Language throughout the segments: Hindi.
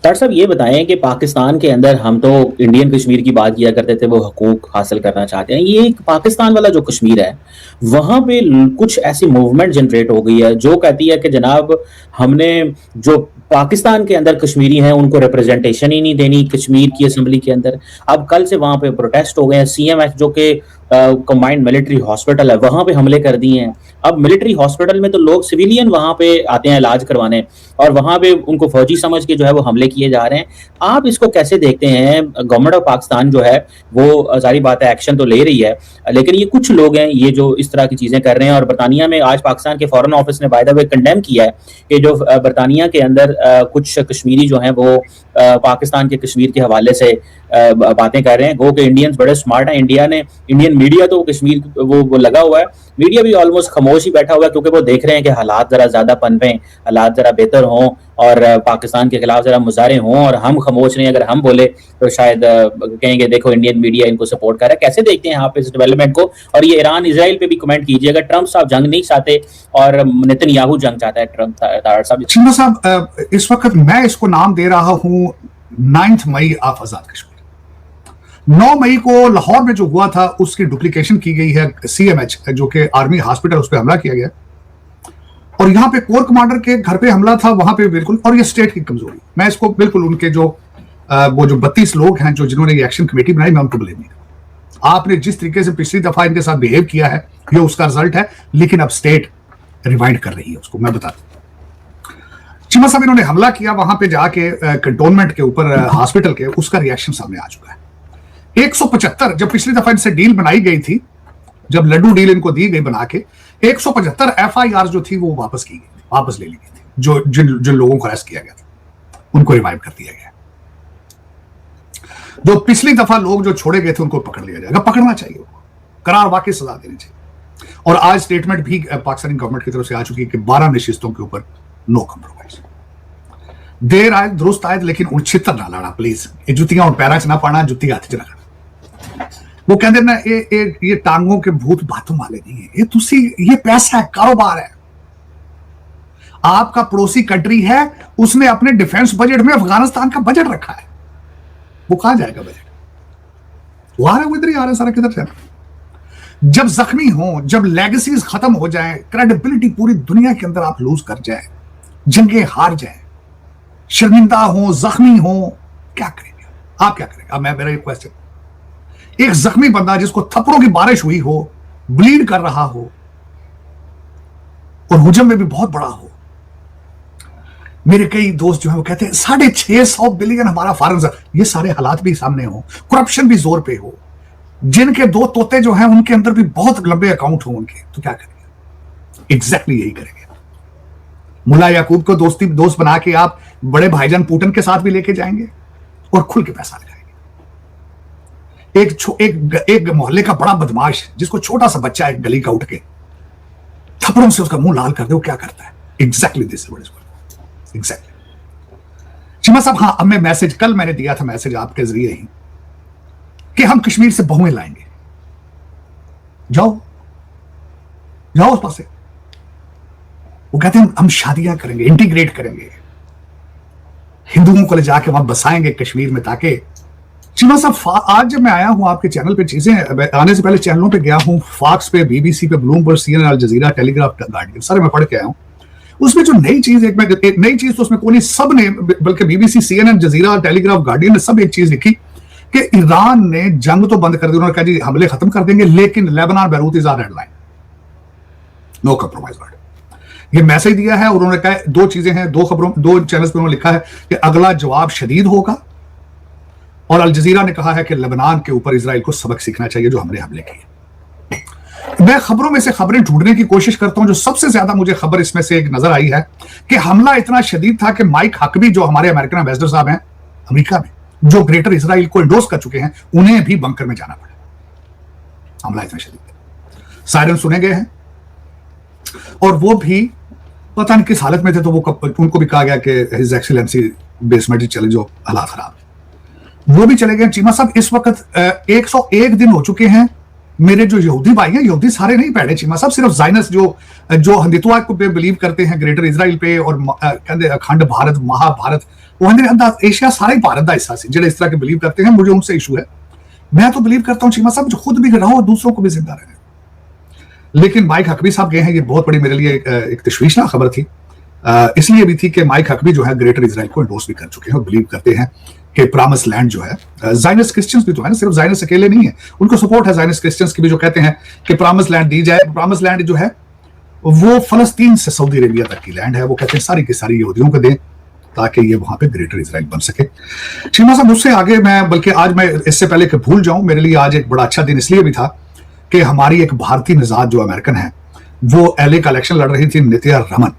डॉक्टर साहब ये बताएं कि पाकिस्तान के अंदर हम तो इंडियन कश्मीर की बात किया करते थे, वो हकूक हासिल करना चाहते हैं। ये एक पाकिस्तान वाला जो कश्मीर है, वहाँ पे कुछ ऐसी मूवमेंट जनरेट हो गई है जो कहती है कि जनाब हमने जो पाकिस्तान के अंदर कश्मीरी हैं उनको रिप्रेजेंटेशन ही नहीं देनी कश्मीर की असम्बली के अंदर। अब कल से वहाँ पे प्रोटेस्ट हो गए हैं। सीएमएच जो कि कंबाइंड मिलिट्री हॉस्पिटल है, वहाँ पे हमले कर दिए हैं। अब मिलिट्री हॉस्पिटल में तो लोग सिविलियन वहाँ पे आते हैं इलाज करवाने, और वहाँ पे उनको फौजी समझ के जो है वो हमले किए जा रहे हैं। आप इसको कैसे देखते हैं? गवर्नमेंट ऑफ पाकिस्तान जो है वो जारी बात है एक्शन तो ले रही है, लेकिन ये कुछ लोग हैं ये जो इस तरह की चीजें कर रहे हैं। और बरतानिया में आज पाकिस्तान के फॉरेन ऑफिस ने बाय द वे कंडेम किया है कि जो बरतानिया के अंदर कुछ कश्मीरी जो हैं वो पाकिस्तान के कश्मीर के हवाले से बातें कर रहे हैं। गो के इंडियंस बड़े स्मार्ट हैं। इंडियन मीडिया तो कश्मीर वो लगा हुआ है, मीडिया भी ऑलमोस्ट खामोश ही बैठा हुआ है, क्योंकि वो देख रहे हैं कि हालात जरा ज्यादा पनपे, हालात जरा बेहतर हों और पाकिस्तान के खिलाफ जरा मुजाहरे हों, और हम खामोश नहीं। अगर हम बोले तो शायद कहेंगे देखो इंडियन मीडिया इनको सपोर्ट कर रहा है। कैसे देखते हैं आप इस डेवलपमेंट को? और ये ईरान इसराइल पे भी कमेंट कीजिए। अगर ट्रंप साहब जंग नहीं चाहते और नेतन्याहू जंग चाहता है, ट्रंप साहब। चीमा साहब, इस वक्त मैं इसको नाम दे रहा हूं 9 मई ऑफ आजाद कश्मीर। 9 मई को लाहौर में जो हुआ था उसकी डुप्लीकेशन की गई है। सीएमएच जो कि आर्मी हॉस्पिटल, उस पर हमला किया गया, और यहां पे कोर कमांडर के घर पे हमला था वहां पे बिल्कुल। और ये स्टेट की कमजोरी, मैं इसको बिल्कुल उनके जो वो जो 32 लोग हैं जो जिन्होंने ये एक्शन कमेटी बनाई, मैं उनको ब्लेम नहीं करता। आपने जिस तरीके से पिछली दफा इनके साथ बिहेव किया है ये उसका रिजल्ट है, लेकिन अब स्टेट रिवाइंड कर रही है उसको। मैं बता दूं, चीमा साहब इन्होंने हमला किया वहां पे जाके कंटोनमेंट के ऊपर हॉस्पिटल के, उसका रिएक्शन सामने आ चुका है। 175 जब पिछली दफा इनसे डील बनाई गई थी, जब लड्डू डील इनको दी गई बना के, 175 एफआईआर जो थी वो वापस की गई थी, वापस ले ली गई थी। जो जिन लोगों को अरेस्ट किया गया था उनको रिवाइव कर दिया गया। जो पिछली दफा लोग जो छोड़े गए थे उनको पकड़ लिया जाएगा, पकड़ना चाहिए, करार वाकई सजा देनी चाहिए। और आज स्टेटमेंट भी पाकिस्तानी गवर्नमेंट की तरफ से आ चुकी है कि 12 नशिस्तों के ऊपर नो कम्प्रोमाइज। देर आए दुरुस्त आए, लेकिन उन छितर ना लाना प्लीज। ये जुतियां उन पैरा च ना पाना, जुत्ती हाथ च रखना। वो कहते ना ये टांगों के भूत बातों वाले नहीं है, ये पैसा है, कारोबार है। आपका पड़ोसी कंट्री है, उसने अपने डिफेंस बजट में अफगानिस्तान का बजट रखा है। वो कहां जाएगा बजट? वो आ रहा है, वो इधर ही आ रहा है सारा, किधर से? जब जख्मी हो, जब लेगेसीज खत्म हो जाए, क्रेडिबिलिटी पूरी दुनिया के अंदर आप लूज कर जाए, जंगे हार जाए, शर्मिंदा हो, जख्मी हो, क्या करेंगे आप? क्या करेंगे? अब मेरा एक क्वेश्चन, एक जख्मी बंदा जिसको थप्पड़ों की बारिश हुई हो, ब्लीड कर रहा हो और हुजम में भी बहुत बड़ा हो। मेरे कई दोस्त जो है वो कहते हैं 650 बिलियन हमारा फॉरेन, ये सारे हालात भी सामने हो, करप्शन भी जोर पे हो, जिनके 2 तोते जो हैं उनके अंदर भी बहुत लंबे अकाउंट हो उनके, तो क्या करेंगे? एग्जैक्टली यही करेंगे। मुल्ला याकूब को दोस्त बना के आप बड़े भाईजान पुतिन के साथ भी लेके जाएंगे और खुल के पैसा लगाएंगे। एक मोहल्ले का बड़ा बदमाश जिसको छोटा सा बच्चा एक गली का उठ के थप्पड़ों से उसका मुंह लाल कर दे, वो क्या करता है? Exactly this is what is going. Exactly. Cheema साहब, हाँ, हमें मैसेज कल मैंने दिया था, मैसेज आपके जरिए ही, कि हम कश्मीर से बहुएं लाएंगे। जाओ उस पास से। वो कहते हैं हम शादियां करेंगे, इंटीग्रेट करेंगे, हिंदुओं को ले जाके वहां बसाएंगे कश्मीर में, ताकि चीमा साहब आज जब मैं आया हूं आपके चैनल पे, चीजें आने से पहले चैनलों पे गया हूं, फॉक्स पे, बीबीसी पे, ब्लूमबर्ग, सीएनएन, अल जजीरा, टेलीग्राफ, गार्डियन, सारे मैं पढ़ के आया हूं। उसमें जो नई चीज, एक नई चीज तो उसमें कोई सब ने, बल्कि बीबीसी, सीएनएन, जजीरा, टेलीग्राफ, गार्डियन ने सब एक चीज लिखी कि ईरान ने जंग तो बंद कर दी। उन्होंने कहा जी हमले खत्म कर देंगे, लेकिन Lebanon, Beirut is our red line, no compromise word. ये मैसेज दिया है। और उन्होंने कहा 2 चीजें हैं, 2 चैनल्स पे उन्होंने लिखा है कि अगला जवाब शदीद होगा, और अल जजीरा ने कहा है कि लेबनान के ऊपर इजराइल को सबक सीखना चाहिए जो हमले किए। मैं खबरों में से खबरें ढूंढने की कोशिश करता हूं। जो सबसे ज्यादा मुझे खबर इसमें से एक नजर आई है कि हमला इतना शदीद था कि माइक हकबी जो हमारे अमेरिकन एम्बेसडर साहब हैं अमेरिका में, जो ग्रेटर इजराइल को इंडोर्स कर चुके हैं, उन्हें भी बंकर में जाना पड़ा। हमला इतना शदीद था, सायरन सुने गए हैं, और वो भी पता नहीं किस हालत में थे, तो वो उनको भी कहा गया कि हिज एक्सीलेंसी बेसमेंट चले, जो हालात खराब, वो भी चले गए। चीमा साहब, इस वक्त 101 दिन हो चुके हैं मेरे जो यहूदी भाई हैं, यहूदी सारे नहीं पैड़े चीमा साहब, सिर्फ जाइनस जो हिंदुत्व को पे बिलीव करते हैं, ग्रेटर इजराइल पे और कहते अखंड भारत महाभारत, वो हंदे एशिया सारा ही भारत का हिस्सा से जेडे इस तरह के बिलीव करते हैं, मुझे उनसे इशू है। मैं तो बिलीव करता हूँ चीमा साहब जो खुद भी रहो और दूसरों को भी जिंदा रहे। लेकिन माइक हकबी साहब गए हैं, ये बहुत बड़ी मेरे लिए एक तशवीशनाक खबर थी, इसलिए भी थी कि माइक हकबी जो है ग्रेटर इजराइल को एंडोर्स भी कर चुके हैं और बिलीव करते हैं कि प्रॉमिस लैंड जो है, जाइनस क्रिश्चियंस भी तो है ना, सिर्फ जाइनस अकेले नहीं है, उनको सपोर्ट है जाइनस क्रिश्चियंस की भी, जो कहते हैं कि प्रॉमिस लैंड दी जाए। प्रॉमिस लैंड जो है वो फलस्तीन से सऊदी अरेबिया तक की लैंड है, वो कहते हैं सारी की सारी यहूदियों को दें ताकि ये वहां पे ग्रेटर इजराइल बन सके। चीमा साहब उससे आगे मैं, बल्कि आज मैं इससे पहले कि भूल जाऊं, मेरे लिए आज एक बड़ा अच्छा दिन इसलिए भी था कि हमारी एक भारतीय निजात जो अमेरिकन है वो एलए का इलेक्शन लड़ रही थी, नित्या रमन,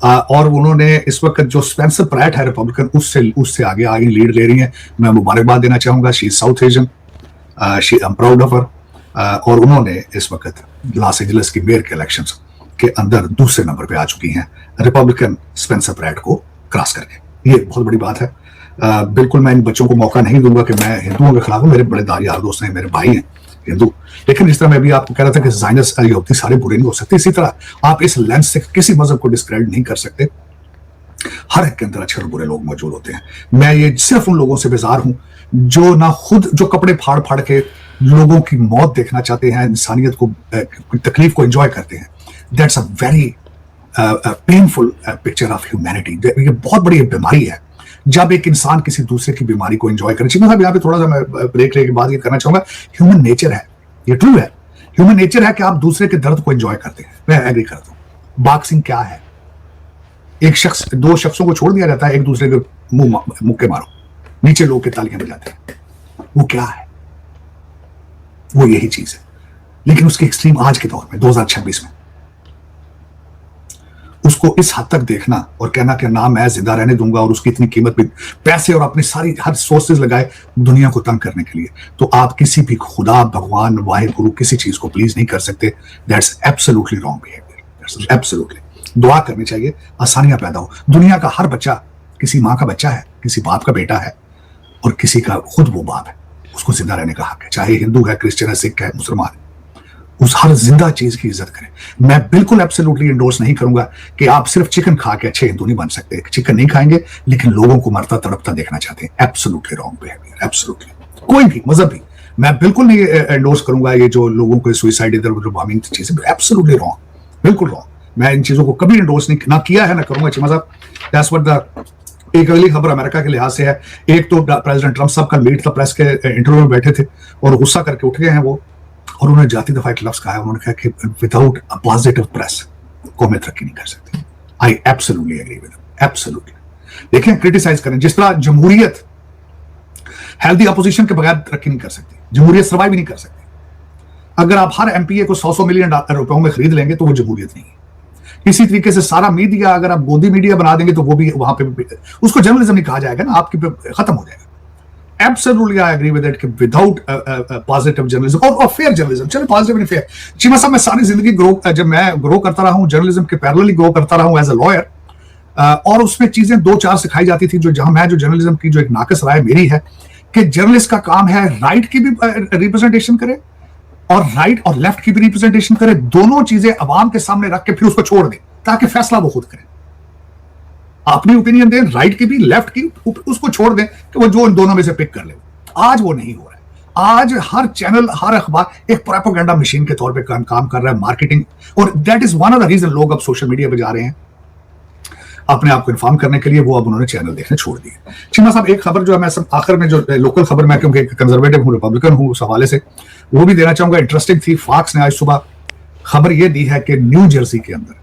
और उन्होंने इस वक्त जो स्पेंसर प्रैट है रिपब्लिकन, उससे आगे आगे लीड ले रही हैं। मैं मुबारकबाद देना चाहूंगा, she is south Asian, she I am proud of her, और उन्होंने इस वक्त लॉस एंजलिस की मेयर के इलेक्शंस के अंदर दूसरे नंबर पे आ चुकी हैं, रिपब्लिकन स्पेंसर प्रैट को क्रॉस करके। ये बहुत बड़ी बात है। बिल्कुल मैं इन बच्चों को मौका नहीं दूंगा कि मैं हिंदुओं के खिलाफ हूं, मेरे बड़े यार दोस्त हैं, मेरे भाई हैं हिंदू, लेकिन जिस तरह मैं भी आपको कह रहा था कि जाइनस यहूदी सारे बुरे नहीं हो सकते, इसी तरह आप इस लेंस से किसी मजहब को डिस्क्रेडिट नहीं कर सकते। हर एक के अंदर अच्छे और बुरे लोग मौजूद होते हैं। मैं ये सिर्फ उन लोगों से बेजार हूं जो ना खुद जो कपड़े फाड़ फाड़ के लोगों की मौत देखना चाहते हैं, इंसानियत को तकलीफ को एंजॉय करते हैं। That's a very painful picture of humanity. ये बहुत बड़ी बीमारी है जब एक इंसान किसी दूसरे की बीमारी को एंजॉय करे। चीमा साहब यहाँ पे थोड़ा सा मैं ब्रेक लेके बाद ये करना चाहूंगा, ह्यूमन नेचर है, ये ट्रू है, ह्यूमन नेचर है कि आप दूसरे के दर्द को एंजॉय करते हैं, मैं एग्री करता हूं। बॉक्सिंग क्या है, एक शख्स दो शख्सों को छोड़ दिया जाता है, एक दूसरे के मुक्के मारो, नीचे लोग के तालियां बजाते हैं, वो क्या है, वो यही चीज है। लेकिन उसके एक्सट्रीम आज के दौर में 2026 में उसको इस हद तक देखना और कहना कि ना मैं जिंदा रहने दूंगा, और उसकी इतनी कीमत भी पैसे और अपनी सारी हर सोर्सेज लगाए दुनिया को तंग करने के लिए, तो आप किसी भी खुदा भगवान वाहिगुरु किसी चीज को प्लीज नहीं कर सकते। That's absolutely wrong behaviour, that's absolutely. दुआ करनी चाहिए, आसानियां पैदा हो। दुनिया का हर बच्चा किसी माँ का बच्चा है, किसी बाप का बेटा है, और किसी का खुद वो बाप है, उसको जिंदा रहने का हक है, चाहे हिंदू है, क्रिश्चियन है, सिख है, मुसलमान है, उस हर जिंदा चीज की इज्जत करें। मैं बिल्कुल एब्सोल्युटली एंडोर्स नहीं करूंगा कि आप सिर्फ चिकन खा के अच्छे हिंदू नहीं बन सकते। चिकन नहीं खाएंगे लेकिन लोगों को मरता तड़पता देखना चाहते हैं, एब्सोल्युटली रॉन्ग बिहेवियर, एब्सोल्युटली। कोई भी मजहब भी मैं बिल्कुल नहीं एंडोर्स करूंगा ये जो लोगों को सुसाइड इधर उधर बॉम्बिंग चीजें, एब्सोल्युटली रॉन्ग, बिल्कुल रॉन्ग। मैं इन चीजों को कभी एंडोर्स नहीं ना किया है ना करूंगा। चीमा साहब दैट्स व्हाट द एक अगली खबर अमेरिका के लिहाज से है। एक तो प्रेसिडेंट ट्रंप साहब का मीट था, प्रेस के इंटरव्यू में बैठे थे और गुस्सा करके उठ गए हैं वो, और उन्होंने जाती दफा एक लफ्ज कहा है, उन्होंने कहा कि विदाउट अ पॉजिटिव प्रेस कौमें तरक्की नहीं कर सकती। I absolutely agree with him, absolutely. देखें, क्रिटिसाइज करें, जिस तरह जमहूरियत हेल्दी अपोजिशन के बगैर तरक्की नहीं कर सकती, जमहूरियत सर्वाइव नहीं कर सकती। अगर आप हर एमपीए को 100 मिलियन रुपयों में खरीद लेंगे तो वो जमहूरियत नहीं है। इसी तरीके से सारा मीडिया अगर आप गोदी मीडिया बना देंगे तो वो भी वहां पे उसको जर्नलिज्म नहीं कहा जाएगा ना, आपकी खत्म हो जाएगा। Absolutely, I agree with it कि without positive journalism और fair journalism, चलो positive नहीं fair। चीमा साहब मैं सारी जिंदगी जब मैं ग्रो करता रहा हूँ जर्नलिज्म के पैरेलली ग्रो करता रहा हूँ एज अ लॉयर, और उसमें चीजें 2-4 सिखाई जाती थी जो जहां मैं जो जर्नलिज्म की जो एक नाकस राय मेरी है कि जर्नलिस्ट का काम है राइट की भी रिप्रेजेंटेशन करे और राइट और लेफ्ट की भी रिप्रेजेंटेशन करे, दोनों चीजें अवाम के सामने रख के फिर उसको छोड़ दे ताकि फैसला वो खुद करे। अपनी ओपिनियन दें, राइट की भी लेफ्ट की, उसको छोड़ दें कि वो जो इन दोनों में से पिक कर ले। आज वो नहीं हो रहा है। आज हर चैनल हर अखबार एक प्रोपेगेंडा मशीन के तौर पे काम कर रहा है, मार्केटिंग, और that is one of the reason लोग अब सोशल मीडिया पे जा रहे हैं अपने आप को इन्फॉर्म करने के लिए, वो अब उन्होंने चैनल देखने छोड़ दिए। चीमा साहब एक खबर जो है मैं सब आखिर में जो लोकल खबर, मैं क्योंकि कंजर्वेटिव हूँ, रिपब्लिकन हूँ, उस हवाले से वो भी देना चाहूंगा, इंटरेस्टिंग थी। फॉक्स ने आज सुबह खबर ये दी है कि न्यू जर्सी के अंदर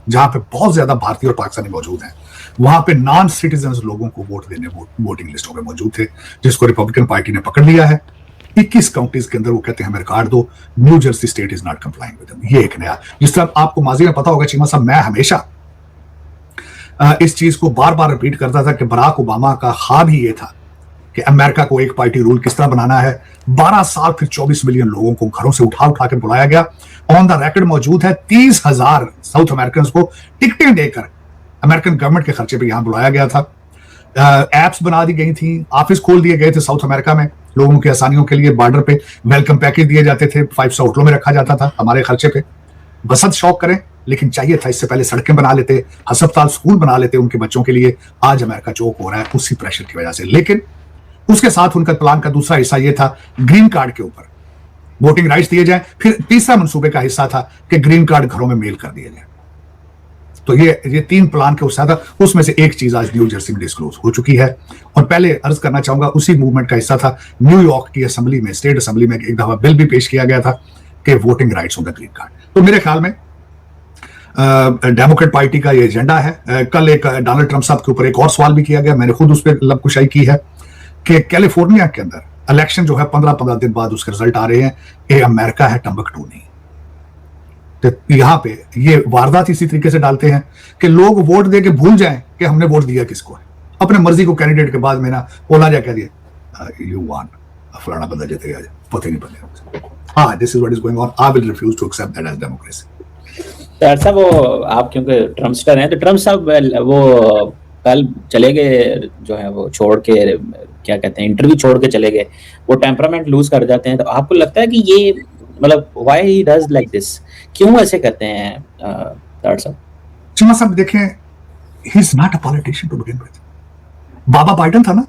जहां पे बहुत ज्यादा भारतीय और पाकिस्तानी मौजूद हैं, वहां पे नॉन सिटीजन लोगों को वोट देने वोटिंग लिस्टों में मौजूद थे, जिसको रिपब्लिकन पार्टी ने पकड़ लिया है। 21 काउंटीज के अंदर वो कहते हैं हमें रिकॉर्ड दो, new Jersey state is not complying with them. ये एक नया, जिस तरह आपको माजी में पता होगा चीमा साहब, मैं हमेशा इस चीज को बार बार रिपीट करता था कि बराक ओबामा का ख्वाब ही ये था कि अमेरिका को एक पार्टी रूल किस तरह बनाना है। 12 साल फिर 24 मिलियन लोगों को घरों से उठा के बुलाया गया। ऑन द रिकॉर्ड मौजूद है 30,000 साउथ अमेरिकन को टिकटें देकर अमेरिकन गवर्नमेंट के खर्चे पे यहां बुलाया गया था। एप्स बना दी गई थी, ऑफिस खोल दिए गए थे साउथ अमेरिका में लोगों की आसानियों के लिए, बॉर्डर पे वेलकम पैकेज दिए जाते थे, 5 स्टार होटलों में रखा जाता था हमारे खर्चे पे। बसंत शौक करें, लेकिन चाहिए था इससे पहले सड़कें बना लेते, अस्पताल स्कूल बना लेते उनके बच्चों के लिए। आज अमेरिका चौक हो रहा है उसी प्रेशर की वजह से। लेकिन उसके साथ उनका प्लान का दूसरा हिस्सा यह था ग्रीन कार्ड के ऊपर वोटिंग राइट्स दिए जाए। फिर तीसरा मंसूबे का हिस्सा था कि ग्रीन कार्ड घरों में मेल कर दिए जाए। तो ये 3 प्लान के हिस्सा था, उसमें से एक चीज आज न्यू जर्सी में डिस्क्लोज हो चुकी है। और पहले अर्ज करना चाहूंगा उसी मूवमेंट का हिस्सा था न्यूयॉर्क की असेंबली में, स्टेट असेंबली में एक दफा बिल भी पेश किया गया था कि voting rights on the green card. तो मेरे ख्याल में डेमोक्रेट पार्टी का ये एजेंडा है। कल एक डोनाल्ड ट्रंप साहब के ऊपर एक और सवाल भी किया गया, मैंने खुद उस पर लबकुशाई की है कि कैलिफोर्निया के अंदर इलेक्शन जो है 15-15 दिन बाद उसके रिजल्ट आ रहे हैं। ये अमेरिका है, टम्बकटू नहीं। तो यहां पे ये वारदात इसी तरीके से डालते हैं कि लोग वोट दे के भूल जाएं कि हमने वोट दिया किसको है। अपने मर्जी को कैंडिडेट के बाद में ना बोला जाए, कह दिया यू वांट फलाना बंदा जीतेगा, पता ही नहीं पड़ेगा। हाँ, this is what is going on. I will refuse to accept that as democracy. ऐसा वो आप क्योंकि ट्रम्पस्टर हैं, तो ट्रम्प साहब वो कल चले गए जो है वो छोड़ के, क्या कहते हैं, इंटरव्यू छोड़ के चले गए। वो टेम्परामेंट लूज कर जाते हैं। तो आपको लगता है कि ये मतलब why he does like this, क्यों ऐसे करते हैं डॉक्टर साहब? चीमा साहब देखें, he is not a politician to begin with. बाबा बाइडेन था ना,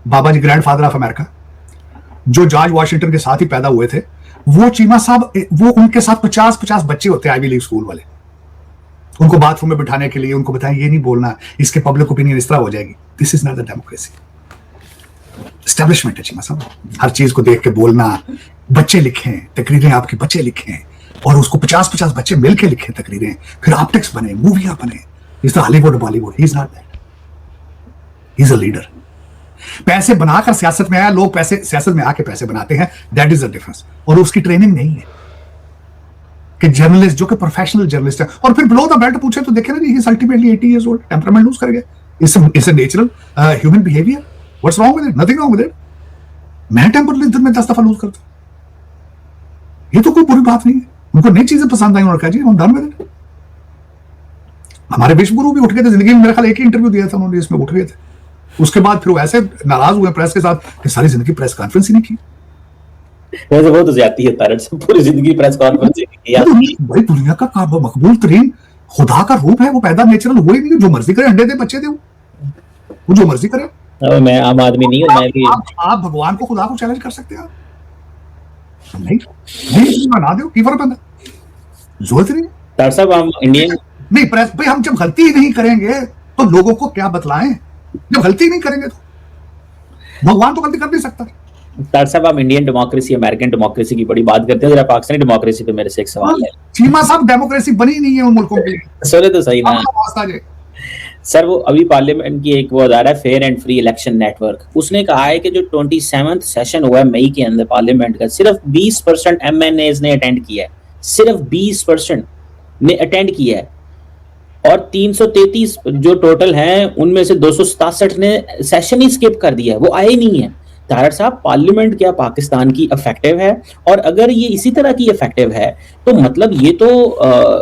बाबा जी ग्रैंडफादर ऑफ अमेरिका, जो जॉर्ज वॉशिंगटन के साथ ही पैदा हुए थे। वो चीमा साहब, वो उनके साथ 50-50 बच्चे होते हैं आईवी लीग स्कूल वाले। उनको बाथरूम में बिठाने के लिए उनको बताएं ये नहीं बोलना, इसके पब्लिक ओपिनियन इस तरह हो जाएगी। This is not the democracy. Establishment है चीमा साहब, हर चीज को देख के बोलना। बच्चे लिखें तकरीरें, आपके बच्चे लिखें, और उसको 50-50 बच्चे मिलकर लिखें तकरीरें, फिर ऑप्टिक्स बने, मूवियां बने। इस तरह Hollywood Bollywood, he is not that, he is a leader. पैसे बनाकर सियासत में आया, लोग पैसे सियासत में आके पैसे बनाते हैं, दैट इज द डिफरेंस। और उसकी ट्रेनिंग नहीं है कि जर्नलिस्ट जो कि प्रोफेशनल जर्नलिस्ट है, और फिर बिलो द बेल्ट पूछे तो देखे ना, he is ultimately 80 years old, temperament lose कर गया। It's a natural human behaviour. What's wrong with it? Nothing wrong with it. मैं टेम्परामेंट दिन में 10 दफा लूज करता हूं, ये तो कोई बुरी बात नहीं है। उनको नई चीजें पसंद आई, उन्होंने कहा जी हम डन विद इट। हमारे विश्व गुरु भी उठ गए थे जिंदगी में, मेरे ख्याल एक ही इंटरव्यू दिया था उन्होंने, इसमें उठ गए थे। उसके बाद फिर वो ऐसे नाराज हुए प्रेस के साथ कि सारी जिंदगी प्रेस कॉन्फ्रेंस ही नहीं की। वैसे वो तो ज्यादती है तारड़ से, पूरी जिंदगी प्रेस कॉन्फ्रेंस ही किया। भाई दुनिया का मकबूल तरीन खुदा का रूप है, वो पैदा नेचुरल हुआ ही नहीं, जो मर्जी करे, अंडे दे बच्चे दे, वो जो मर्जी करे। मैं आम आदमी नहीं हूं, मैं भी। आप भगवान को, खुदा को चैलेंज कर सकते हैं? नहीं बना दो, की फर्क पड़ता, जरूरत नहीं। डॉक्टर साहब हम इंडियन नहीं प्रेस भाई, हम जब गलती ही नहीं करेंगे तो लोगों को क्या बतलाएं? जब गलती नहीं करेंगे तो भगवान तो गलती कर नहीं सकता। डॉक्टर साहब हम इंडियन डेमोक्रेसी, अमेरिकन डेमोक्रेसी की बड़ी बात करते हैं, जरा पाकिस्तानी डेमोक्रेसी पे मेरे से एक सवाल है। चीमा साहब, डेमोक्रेसी बनी नहीं है उन मुल्कों के लिए। सुने तो सही ना सर, वो अभी पार्लियामेंट की एक वो आ रहा है fair and free election network, उसने कहा है कि जो 27th सेशन हुआ है मई के अंदर पार्लियामेंट का, सिर्फ 20% MNAs ने अटेंड किया है, सिर्फ 20% ने अटेंड किया है। और 333 जो टोटल हैं उनमें से 267 ने सेशन ही स्किप कर दिया है, वो आए नहीं है। तारड़ साहब, पार्लियामेंट क्या पाकिस्तान की इफेक्टिव है? और अगर ये इसी तरह की इफेक्टिव है तो मतलब ये तो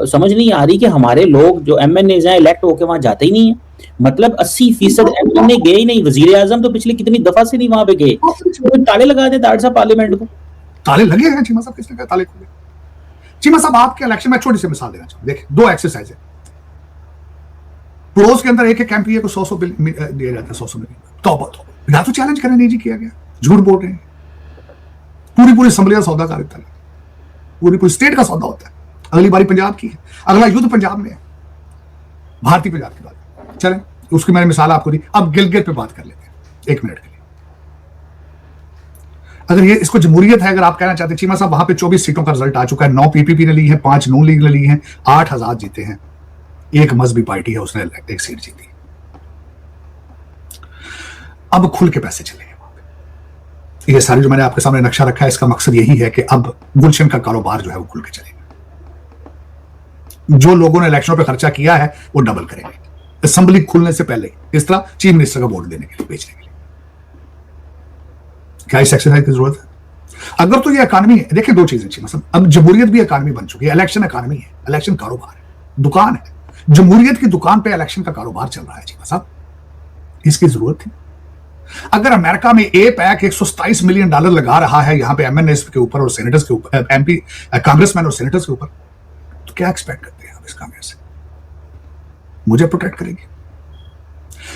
समझ नहीं आ रही कि हमारे लोग जो MNAs हैं इलेक्ट होकर वहां जाते ही नहीं है। मतलब 80% MNA गए ही नहीं। वजीर आजम तो पिछले कितनी दफा से नहीं वहां पे गए। तो ताले लगा दे तारड़ साहब पार्लियामेंट को। ताले लगे हैं चीमा साहब, किसने कहा ताले खोले? चीमा साहब, आपके इलेक्शन में छोटी सी मिसाल देना चाहूँ। देखिए, 2 एक्सरसाइज है। पड़ोस के अंदर एक कैंपियर को 100 बिल दिया जाता है, 100 मिलियन। तो या तो चैलेंज करें, नहीं जी किया गया, झूठ बोल रहे हैं। पूरी असेंबली का सौदा कर देता है, पूरी स्टेट का सौदा होता है। अगली बारी पंजाब की है, अगला युद्ध पंजाब में है, भारतीय पंजाब की बात। चलें, उसकी मैंने मिसाल आपको दी। अब गिलगित पे बात कर लेते हैं 1 मिनट के लिए। अगर ये इसको जमहूरियत है, अगर आप कहना चाहते हैं चीमा साहब, वहां पे 24 सीटों का रिजल्ट आ चुका है। 9 PPP ने ली है, 5 नून लीग ने ली है, 8 आजाद जीते हैं, 1 मजहबी पार्टी है उसने 1 सीट जीती। अब खुल के पैसे चलेंगे वहां पे। ये सारी जो मैंने आपके सामने नक्शा रखा है, इसका मकसद यही है कि अब गुलशन का कारोबार जो है वो खुल के चलेगा। जो लोगों ने इलेक्शनों पे खर्चा किया है वो डबल करेंगे असेंबली खुलने से पहले, इस तरह चीफ मिनिस्टर का वोट देने के लिए, बेचने के लिए। क्या इस एक्सरसाइज की जरूरत है? अगर तो ये इकानमी है, देखिए 2 चीजें चीज, मतलब अब जमहूरियत भी इकानमी बन चुकी है, इलेक्शन इकानमी है, इलेक्शन कारोबार है, दुकान है। जमहूरियत की दुकान पे इलेक्शन का कारोबार चल रहा है चीमा साहब। इसकी जरूरत थी? अगर अमेरिका में ए पैक $127 मिलियन लगा रहा है यहां पे एमएनएस के ऊपर और सेनेटर्स के ऊपर, एमपी कांग्रेसमैन और सेनेटर्स के ऊपर, तो क्या एक्सपेक्ट करते हैं आप इस कांग्रेस से? मुझे प्रोटेक्ट करेंगे?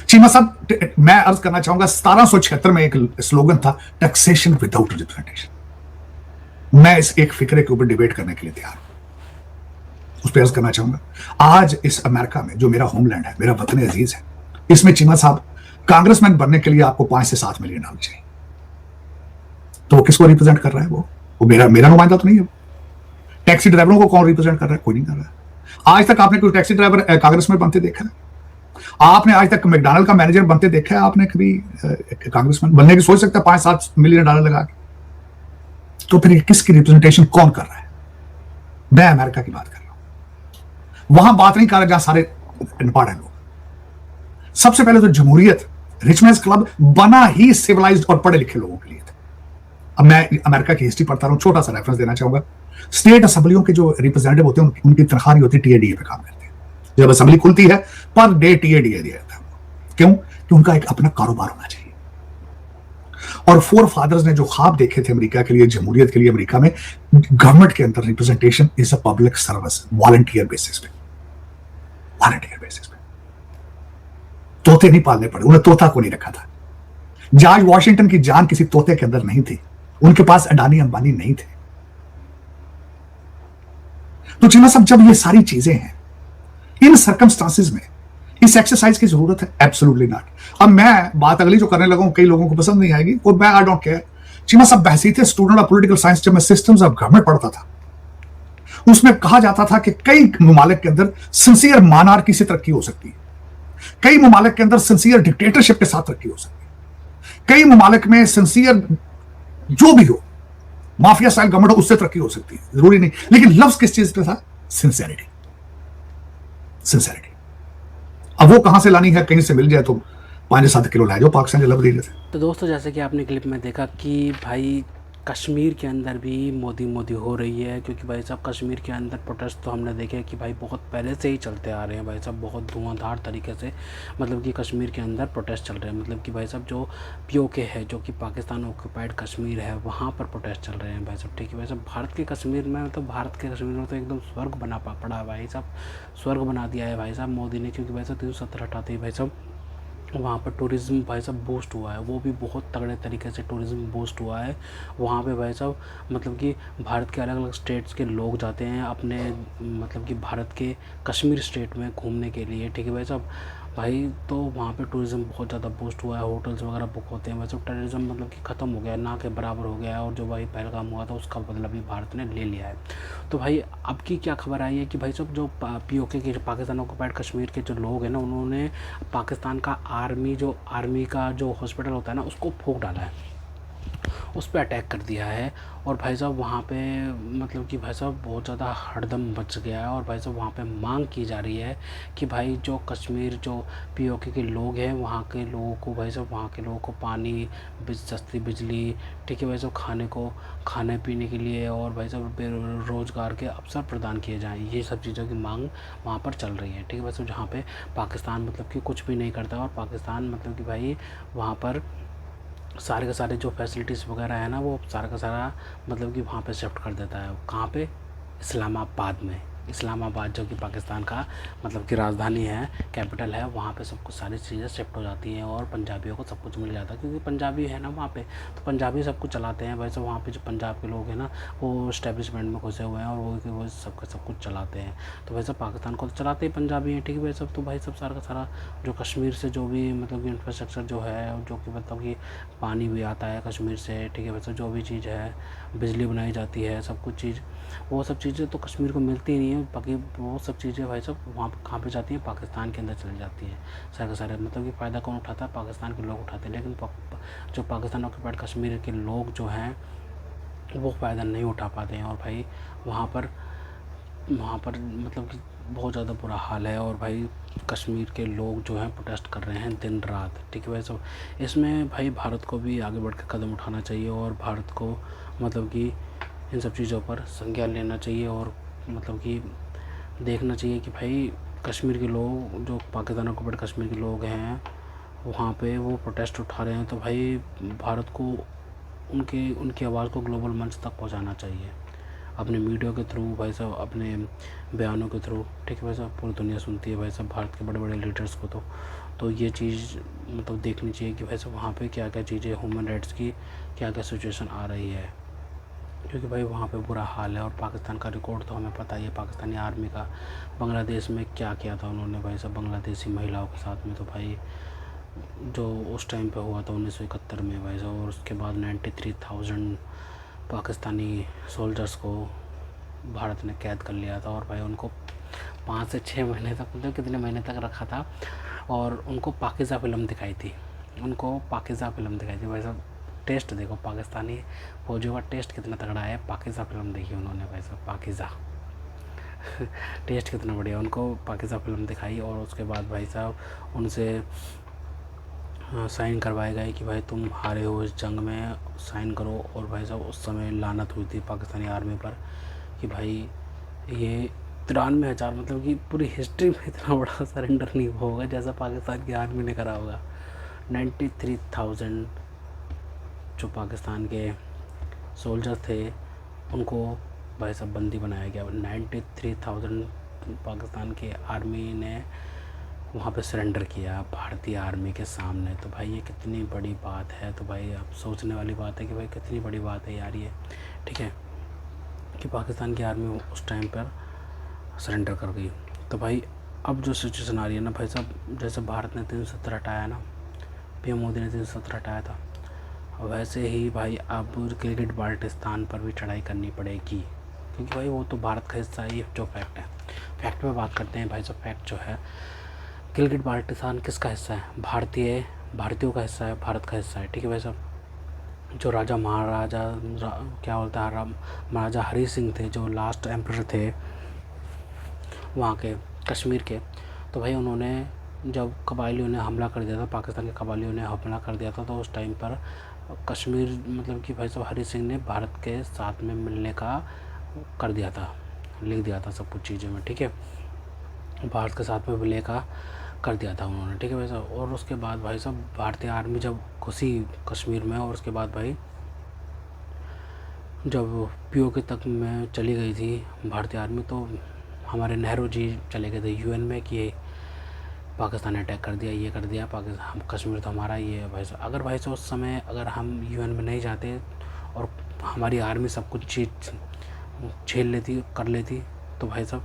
चीमा साहब, मैं अर्ज करना चाहूंगा 1776 में एक स्लोगन था, टैक्सेशन विदाउट रिप्रेजेंटेशन। मैं इस एक फिक्रे के ऊपर डिबेट करने के लिए तैयार हूं। उस पर अर्ज करना चाहूंगा, आज इस अमेरिका में जो मेरा होमलैंड है, मेरा वतन अजीज है, इसमें चीमा साहब कांग्रेसमैन बनने के लिए आपको 5 से 7 मिलियन डॉलर चाहिए। तो वो किसको रिप्रेजेंट कर रहा है? वो मेरा नुमाइंदा तो नहीं है। टैक्सी ड्राइवरों को कौन रिप्रेजेंट कर रहा है? कोई नहीं कर रहा है। आज तक आपने कोई टैक्सी ड्राइवर कांग्रेस में बनते देखा है? आपने आज तक मैकडॉनल्ड का मैनेजर बनते देखा है आपने कभी? कांग्रेसमैन बनने की सोच सकता है 5-7 मिलियन डॉलर लगा के? तो फिर किसकी रिप्रेजेंटेशन कौन कर रहा है? मैं अमेरिका की बात कर रहा हूं। वहां बात नहीं कर रहा जहां सारे अनपढ़ हैं लोग। सबसे पहले तो जमहूरियत, रिचमैन्स क्लब बना ही सिविलाइज्ड और पढ़े लिखे लोगों के लिए था। अब मैं अमेरिका की हिस्ट्री पढ़ता रहा हूं, छोटा सा रेफरेंस देना चाहूंगा। स्टेट असेंबलियों के जो रिप्रेजेंटेटिव होते हैं उनकी तनख्वाह नहीं होती, टीएडीए पे काम करते हैं। जब असेंबली खुलती है पर डे टीएडीए दिया जाता है। क्यों? कि उनका एक अपना कारोबार होना चाहिए। और फोर फादर्स ने जो ख्वाब देखे थे अमेरिका के लिए, जमहूरियत के लिए, अमेरिका में गवर्नमेंट के अंदर representation is a public service, volunteer basis पे, वॉलंटियर बेसिस पे। तोते नहीं पालने पड़े, उन्हें तोता को नहीं रखा था। जॉर्ज वॉशिंगटन की जान किसी तोते के अंदर नहीं थी, उनके पास अडानी अंबानी नहीं थे। तो चीमा साहब, जब ये सारी चीजें हैं, इन सर्कमस्टांसेस में इस एक्सरसाइज की जरूरत है? Absolutely not. अब मैं बात अगली जो करने लगा हूं, कई लोगों को पसंद नहीं आएगी, और मैं I don't care. Cheema sahab, बहसीत स्टूडेंट ऑफ पॉलिटिकल साइंस जब मैं सिस्टम्स ऑफ गवर्नमेंट पढ़ता था, उसमें कहा जाता था कि कई ममालिक के अंदर सिंसियर मानार्की से तरक्की हो सकती है, कई ममालिक के अंदर सिंसियर डिक्टेटरशिप के साथ तरक्की हो सकती है, कई ममालिक में सिंसियर जो भी हो, माफिया स्टाइल गवर्नमेंट हो, उससे तरक्की हो सकती है। जरूरी नहीं, लेकिन लफ्ज किस चीज पे था? सिंसियरिटी। सिंसियरिटी। अब वो कहां से लानी है? कहीं से मिल जाए तो 5-7 किलो ला जाओ पाकिस्तान के लब दे देते। तो दोस्तों, जैसे कि आपने क्लिप में देखा कि भाई कश्मीर के अंदर भी मोदी हो रही है, क्योंकि भाई साहब कश्मीर के अंदर प्रोटेस्ट तो हमने देखे कि भाई बहुत पहले से ही चलते आ रहे हैं भाई साहब, बहुत धुआंधार तरीके से मतलब कि कश्मीर के अंदर प्रोटेस्ट चल रहे हैं। मतलब कि भाई साहब जो पीओके है, जो कि पाकिस्तान ऑक्यूपाइड कश्मीर है, वहाँ पर प्रोटेस्ट चल रहे हैं भाई साहब। ठीक है भाई साहब, भारत के कश्मीर में तो भारत के कश्मीर में तो एकदम स्वर्ग बना पड़ा है भाई साहब, स्वर्ग बना दिया है भाई साहब मोदी ने, क्योंकि भाई साहब 370 हटाते ही भाई साहब वहाँ पर टूरिज़्म भाई साहब बूस्ट हुआ है, वो भी बहुत तगड़े तरीके से टूरिज़्म बूस्ट हुआ है वहाँ पे भाई साहब। मतलब कि भारत के अलग अलग स्टेट्स के लोग जाते हैं अपने मतलब कि भारत के कश्मीर स्टेट में घूमने के लिए। ठीक है भाई साहब, भाई तो वहाँ पे टूरिज़्म बहुत ज़्यादा बूस्ट हुआ है, होटल्स वगैरह बुक होते हैं। वैसे टेररिज्म मतलब कि ख़त्म हो गया है, ना के बराबर हो गया है, और जो भाई पहलगाम हुआ था उसका बदला भी भारत ने ले लिया है। तो भाई अब की क्या खबर आई है कि भाई साहब जो पीओके के, पाकिस्तान ऑक्यूपाइड कश्मीर के जो लोग हैं ना, उन्होंने पाकिस्तान का आर्मी का जो हॉस्पिटल होता है ना, उसको फूंक डाला है, उस पर अटैक कर दिया है। और भाई साहब वहाँ पे मतलब कि भाई साहब बहुत ज़्यादा हड़दम मच गया है। और भाई साहब वहाँ पे मांग की जा रही है कि भाई जो कश्मीर जो पीओके के लोग हैं, वहाँ के लोगों को भाई साहब, वहाँ के लोगों को पानी, सस्ती बिजली, ठीक है भाई साहब, खाने पीने के लिए, और भाई साहब रोज़गार के अवसर प्रदान किए जाएँ। ये सब चीज़ों की मांग वहाँ पर चल रही है। ठीक है भाई साहब, जहाँ पे पाकिस्तान मतलब कि कुछ भी नहीं करता, और पाकिस्तान मतलब कि भाई वहाँ पर सारे के सारे जो फैसिलिटीज़ वगैरह है ना, वो सारा का सारा मतलब कि वहाँ पे शिफ्ट कर देता है। कहाँ पे? इस्लामाबाद में। इस्लामाबाद जो कि पाकिस्तान का मतलब कि राजधानी है, कैपिटल है, वहाँ पे सब कुछ सारी चीज़ें शिफ्ट हो जाती हैं और पंजाबियों को सब कुछ मिल जाता है, क्योंकि पंजाबी है ना वहाँ पे, तो पंजाबी सब कुछ चलाते हैं। वैसे वहाँ पे जो पंजाब के लोग हैं ना, वो इस्टेब्लिशमेंट में घुसे हुए हैं और वो सब कुछ चलाते हैं। तो वैसे पाकिस्तान को तो चलाते ही पंजाबी हैं। ठीक है भाई साहब, तो भाई सब सारा का सारा जो कश्मीर से जो भी मतलब कि इंफ्रास्ट्रक्चर जो है, जो कि मतलब कि पानी भी आता है कश्मीर से, ठीक है भाई साहब, जो भी चीज़ है, बिजली बनाई जाती है, सब कुछ चीज़, वो सब चीज़ें तो कश्मीर को मिलती ही नहीं है। बाकी वो सब चीज़ें भाई साहब वहाँ पर कहाँ पे जाती हैं? पाकिस्तान के अंदर चली जाती हैं सारे का सारे। मतलब कि फ़ायदा कौन उठाता है? पाकिस्तान के लोग उठाते हैं। लेकिन जो पाकिस्तान ऑक्यूपाइड कश्मीर के लोग जो हैं, वो फ़ायदा नहीं उठा पाते हैं। और भाई वहाँ पर मतलब कि बहुत ज़्यादा बुरा हाल है। और भाई कश्मीर के लोग जो हैं प्रोटेस्ट कर रहे हैं दिन रात। ठीक है भाई साहब, इसमें भाई भारत को भी आगे बढ़ कर कदम उठाना चाहिए, और भारत को मतलब कि इन सब चीज़ों पर संज्ञान लेना चाहिए, और मतलब कि देखना चाहिए कि भाई कश्मीर के लोग, जो पाकिस्तान ऑक्यूपाइड कश्मीर के लोग हैं, वहाँ पे वो प्रोटेस्ट उठा रहे हैं, तो भाई भारत को उनकी आवाज़ को ग्लोबल मंच तक पहुँचाना चाहिए, अपने मीडिया के थ्रू भाई साहब, अपने बयानों के थ्रू। ठीक है भाई साहब, पूरी दुनिया सुनती है भाई साहब भारत के बड़े बड़े लीडर्स को। तो ये चीज़ मतलब देखनी चाहिए कि भाई साहब वहाँ पे क्या क्या चीज़ें, ह्यूमन राइट्स की क्या क्या सिचुएशन आ रही है, क्योंकि भाई वहाँ पे बुरा हाल है। और पाकिस्तान का रिकॉर्ड तो हमें पता ही है, पाकिस्तानी आर्मी का बांग्लादेश में क्या किया था उन्होंने भाई साहब बांग्लादेशी महिलाओं के साथ में। तो भाई जो उस टाइम पे हुआ था 1971 में भाई साहब, और उसके बाद 93,000 पाकिस्तानी सोल्जर्स को भारत ने कैद कर लिया था। और भाई उनको 5 से 6 महीने तक, मतलब कितने महीने तक रखा था, और उनको पाकिज़ा फ़िल्म दिखाई थी, भाई साहब। टेस्ट देखो पाकिस्तानी फौजियों का, टेस्ट कितना तगड़ा है। पाकिज़ा फ़िल्म देखी उन्होंने भाई साहब, पाकिज़ा टेस्ट कितना बढ़िया। उनको पाकिज़ा फ़िल्म दिखाई और उसके बाद भाई साहब उनसे साइन करवाए गए कि भाई तुम हारे हो इस जंग में, साइन करो। और भाई साहब उस समय लानत हुई थी पाकिस्तानी आर्मी पर कि भाई ये 93,000, मतलब कि पूरी हिस्ट्री में इतना बड़ा सरेंडर नहीं होगा जैसा पाकिस्तान की आर्मी ने करा होगा। 93,000 जो पाकिस्तान के सोल्जर थे उनको भाई साहब बंदी बनाया गया। 93,000 पाकिस्तान के आर्मी ने वहाँ पे सरेंडर किया भारतीय आर्मी के सामने। तो भाई ये कितनी बड़ी बात है। तो भाई अब सोचने वाली बात है कि भाई कितनी बड़ी बात है यार ये, ठीक है, कि पाकिस्तान की आर्मी उस टाइम पर सरेंडर कर गई। तो भाई अब जो सिचुएशन आ रही है ना भाई साहब, जैसे भारत ने 370 हटाया ना, पीएम मोदी ने 370 हटाया था, वैसे ही भाई अब गिलगिट बाल्टिस्तान पर भी चढ़ाई करनी पड़ेगी, क्योंकि भाई वो तो भारत का हिस्सा है। ये जो फैक्ट है, फैक्ट पे बात करते हैं भाई साहब। फैक्ट जो है, गिलगिट बाल्टिस्तान किसका हिस्सा है? भारतीयों का हिस्सा है, भारत का हिस्सा है, ठीक है भाई साहब। जो राजा महाराजा क्या बोलता है, महाराजा हरी सिंह थे, जो लास्ट एम्परर थे वहाँ के कश्मीर के। तो भाई उन्होंने जब कबायलियों ने हमला कर दिया था, पाकिस्तान के कबायलियों ने हमला कर दिया था, तो उस टाइम पर कश्मीर, मतलब कि भाई साहब हरी सिंह ने भारत के साथ में मिलने का कर दिया था, लिख दिया था सब कुछ चीज़ें में, ठीक है, भारत के साथ में विलय का कर दिया था उन्होंने, ठीक है भाई साहब। और उसके बाद भाई साहब भारतीय आर्मी जब घुसी कश्मीर में, और उसके बाद भाई जब पीओके तक में चली गई थी भारतीय आर्मी, तो हमारे नेहरू जी चले गए थे यूएन में कि पाकिस्तान ने अटैक कर दिया, ये कर दिया, पाकिस्तान, कश्मीर तो हमारा ही है भाई साहब। अगर भाई साहब उस समय अगर हम यूएन में नहीं जाते और हमारी आर्मी सब कुछ चीज़ झेल लेती, कर लेती, तो भाई साहब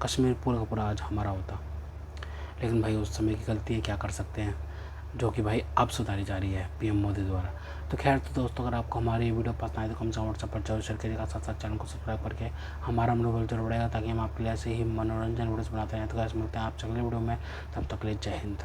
कश्मीर पूरा का पूरा आज हमारा होता। लेकिन भाई उस समय की गलती है, क्या कर सकते हैं, जो कि भाई अब सुधारी जा रही है पीएम मोदी द्वारा। तो खैर, तो दोस्तों अगर आपको हमारी ये वीडियो पसंद आए तो कम से व्हाट्सएप पर जरूर शेयर करिएगा, साथ साथ चैनल को सब्सक्राइब करके हमारा मनोबल जरूर बढ़ेगा, ताकि हम आपके लिए ऐसे ही मनोरंजन वीडियोस बनाते हैं। तो गाइस मिलते हैं आप अगले वीडियो में, तब तक के लिए जय हिंद।